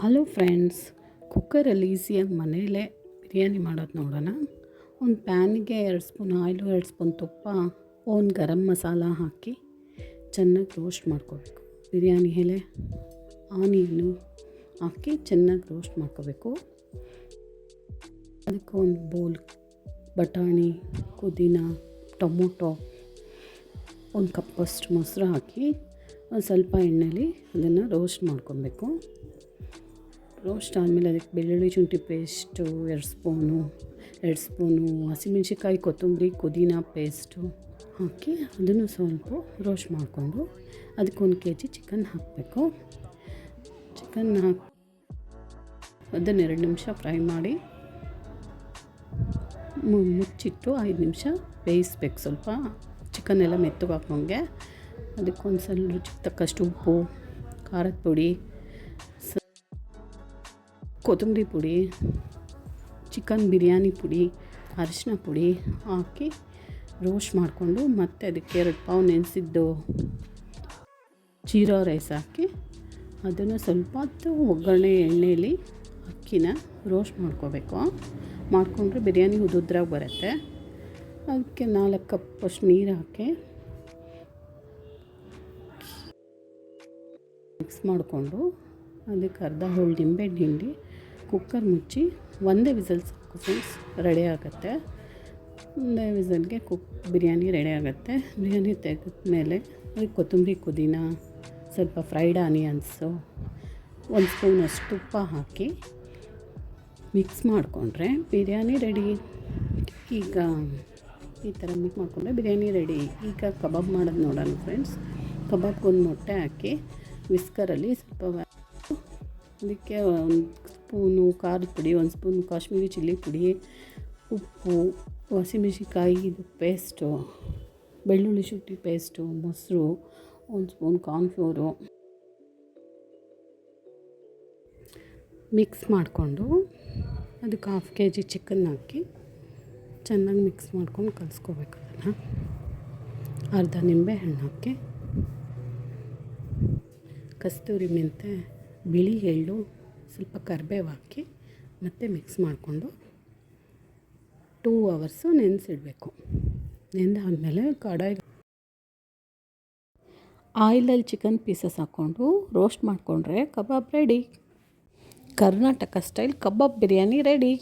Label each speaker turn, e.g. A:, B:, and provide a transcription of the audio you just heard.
A: Hello friends, ಕುಕ್ಕರಲ್ಲಿ ಈಸಿಯಾಗಿ ಮನೆಯಲ್ಲೇ ಬಿರಿಯಾನಿ ಮಾಡೋದು ನೋಡೋಣ. ಒಂದು ಪ್ಯಾನಿಗೆ 2 ಸ್ಪೂನ್ ಆಯಿಲು, 2 ಸ್ಪೂನ್ ತುಪ್ಪ, ಒಂದು ಗರಂ ಮಸಾಲ ಹಾಕಿ ಚೆನ್ನಾಗಿ ರೋಸ್ಟ್ ಮಾಡ್ಕೋಬೇಕು. ಬಿರಿಯಾನಿ ಎಲೆ, ಆನಿಯನ್ನು ಹಾಕಿ ಚೆನ್ನಾಗಿ ರೋಸ್ಟ್ ಮಾಡ್ಕೋಬೇಕು. ಅದಕ್ಕೆ ಒಂದು ಬೌಲ್ ಬಟಾಣಿ, ಪುದೀನ, ಟೊಮೊಟೊ, ಒಂದು ಕಪ್ಪಷ್ಟು ಮೊಸರು ಹಾಕಿ ಒಂದು ಸ್ವಲ್ಪ ಎಣ್ಣೆಲಿ ಅದನ್ನು ರೋಸ್ಟ್ ಮಾಡ್ಕೊಬೇಕು. ರೋಸ್ಟ್ ಆದಮೇಲೆ ಅದಕ್ಕೆ ಬೆಳ್ಳುಳ್ಳಿ ಶುಂಠಿ ಪೇಸ್ಟು 2 ಸ್ಪೂನು ಹಸಿಮೆಣ್ಸಿಕಾಯಿ, ಕೊತ್ತಂಬರಿ, ಪುದೀನ ಪೇಸ್ಟು ಹಾಕಿ ಅದನ್ನು ಸ್ವಲ್ಪ ರೋಸ್ಟ್ ಮಾಡಿಕೊಂಡು ಅದಕ್ಕೆ 1 kg ಚಿಕನ್ ಹಾಕಬೇಕು. ಚಿಕನ್ ಹಾಕಿ ಅದನ್ನು 2 ನಿಮಿಷ ಫ್ರೈ ಮಾಡಿ ಮುಚ್ಚಿಟ್ಟು 5 ನಿಮಿಷ ಬೇಯಿಸ್ಬೇಕು. ಸ್ವಲ್ಪ ಚಿಕನ್ ಎಲ್ಲ ಮೆತ್ತಗೆ ಹಾಕೋಂಗೆ ಅದಕ್ಕೊಂದು ಸ್ವಲ್ಪ ರುಚಿಗೆ ತಕ್ಕಷ್ಟು ಉಪ್ಪು, ಖಾರದ ಪುಡಿ, ಕೊತ್ತಂಬರಿ ಪುಡಿ, ಚಿಕನ್ ಬಿರಿಯಾನಿ ಪುಡಿ, ಅರಿಶಿನ ಪುಡಿ ಹಾಕಿ ರೋಸ್ಟ್ ಮಾಡಿಕೊಂಡು ಮತ್ತೆ ಅದಕ್ಕೆ 2 ಪಾವು ನೆನೆಸಿದ್ದು ಜೀರಾ ರೈಸ್ ಹಾಕಿ ಅದನ್ನು ಸ್ವಲ್ಪ ಹೊತ್ತು ಒಗ್ಗರಣೆ ಎಣ್ಣೆಯಲ್ಲಿ ಅಕ್ಕಿನ ರೋಸ್ಟ್ ಮಾಡ್ಕೋಬೇಕು. ಮಾಡಿಕೊಂಡ್ರೆ ಬಿರಿಯಾನಿ ಉದುದ್ರಾಗಿ ಬರುತ್ತೆ. ಅದಕ್ಕೆ 4 ಕಪ್ಪಷ್ಟು ನೀರು ಹಾಕಿ ಮಿಕ್ಸ್ ಮಾಡಿಕೊಂಡು ಅದಕ್ಕೆ ಅರ್ಧ ಹೋಳು ನಿಂಬೆಹಣ್ಣು ಹಿಂಡಿ ಕುಕ್ಕರ್ ಮುಚ್ಚಿ ಒಂದೇ ವಿಸಲ್ ಸಾಕು ಫ್ರೆಂಡ್ಸ್, ರೆಡಿ ಆಗುತ್ತೆ. ಒಂದೇ ವಿಸಲ್ಗೆ ಬಿರಿಯಾನಿ ರೆಡಿ ಆಗುತ್ತೆ. ಬಿರಿಯಾನಿ ತೆಗೆದ್ಮೇಲೆ ಅದಕ್ಕೆ ಕೊತ್ತಂಬರಿ, ಪುದೀನ, ಸ್ವಲ್ಪ ಫ್ರೈಡ್ ಆನಿಯನ್ಸು, 1 ಸ್ಪೂನಷ್ಟು ತುಪ್ಪ ಹಾಕಿ ಮಿಕ್ಸ್ ಮಾಡಿಕೊಂಡ್ರೆ ಬಿರಿಯಾನಿ ರೆಡಿ. ಈಗ ಈ ಥರ ಮಿಕ್ಸ್ ಮಾಡಿಕೊಂಡ್ರೆ ಬಿರಿಯಾನಿ ರೆಡಿ. ಈಗ ಕಬಾಬ್ ಮಾಡೋದು ನೋಡೋಣ ಫ್ರೆಂಡ್ಸ್. ಕಬಾಬ್ಗೆ 1 ಮೊಟ್ಟೆ ಹಾಕಿ ವಿಸ್ಕರಲ್ಲಿ ಸ್ವಲ್ಪ ಅದಕ್ಕೆ 1 ಸ್ಪೂನು ಖಾರದ ಪುಡಿ, 1 ಸ್ಪೂನ್ ಕಾಶ್ಮೀರಿ ಚಿಲ್ಲಿ ಪುಡಿ, ಉಪ್ಪು, ಹಸಿಮೆಣ್ಸಿಕಾಯಿ ಇದು ಪೇಸ್ಟು, ಬೆಳ್ಳುಳ್ಳಿ ಶುಂಠಿ ಪೇಸ್ಟು, ಮೊಸರು, 1 ಸ್ಪೂನ್ ಕಾರ್ನ್ಫ್ಲೋರು ಮಿಕ್ಸ್ ಮಾಡಿಕೊಂಡು ಅದಕ್ಕೆ 1/2 kg ಚಿಕನ್ ಹಾಕಿ ಚೆನ್ನಾಗಿ ಮಿಕ್ಸ್ ಮಾಡ್ಕೊಂಡು ಕಲಿಸ್ಕೋಬೇಕು. ಅದನ್ನು ಅರ್ಧ ನಿಂಬೆ ಹಣ್ಣು ಹಾಕಿ ಕಸ್ತೂರಿ ಮೆಂತೆ, ಬಿಳಿ ಎಳ್ಳು, ಸ್ವಲ್ಪ ಕರಿಬೇವು ಹಾಕಿ ಮತ್ತೆ ಮಿಕ್ಸ್ ಮಾಡಿಕೊಂಡು 2 ಅವರ್ಸು ನೆನೆಸಿಡಬೇಕು. ನೆಂದಾದಮೇಲೆ ಕಡಾಯಿ ಆಯಿಲಲ್ಲಿ ಚಿಕನ್ ಪೀಸಸ್ ಹಾಕ್ಕೊಂಡು ರೋಸ್ಟ್ ಮಾಡಿಕೊಂಡ್ರೆ ಕಬಾಬ್ ರೆಡಿ. ಕರ್ನಾಟಕ ಸ್ಟೈಲ್ ಕಬಾಬ್ ಬಿರಿಯಾನಿ ರೆಡಿ.